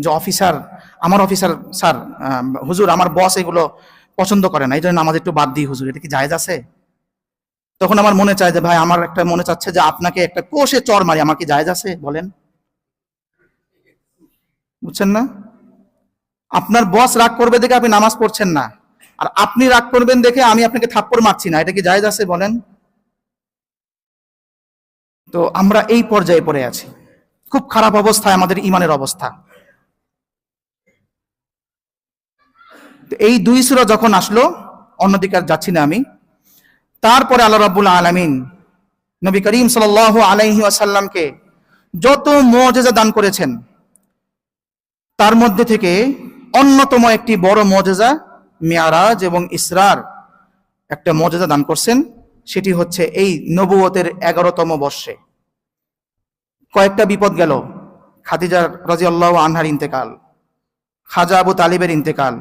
যে আমার officer sir, হুজুর আমার বস এগুলো পছন্দ করে না, এই জন্য নামাজ একটু বাদ দিই হুজুর, এটা কি জায়েজ আছে? তখন আমার মনে চায় যে ভাই, আমার একটা মনে চাচ্ছে যে আপনাকে একটা কোষে চড় মারি, আমার কি জায়েজ আছে বলেন? বুঝছেন না? আপনার বস রাগ করবে দেখে আপনি নামাজ পড়ছেন না, আর আপনি রাগ করবেন দেখে আমি আপনাকে থাপ্পড় মারছি না, এটা কি জায়েজ আছে বলেন? তো আমরা এই পর্যায়ে পড়ে আছি, খুব খারাপ অবস্থায় আমাদের ইমানের অবস্থা। তো এই 2 সূরা যখন আসলো, অন্যদিকে আর যাচ্ছি না আমি, তারপরে আল্লাহ রাব্বুল আলামিন নবী করিম সাল্লাল্লাহু আলাইহি ওয়াসাল্লামকে যত মুআজিজা দান করেছেন, তার মধ্যে থেকে অন্যতম একটি বড় মুআজিজা মিরাজ এবং ইসরার একটা মুআজিজা দান করছেন। সেটি হচ্ছে এই নবুয়তের 11তম বর্ষে কয়েকটা বিপদ গেল। খাদিজা রাদিয়াল্লাহু আনহার ইন্তেকাল, খাজা আবু তালিবের ইন্তেকাল,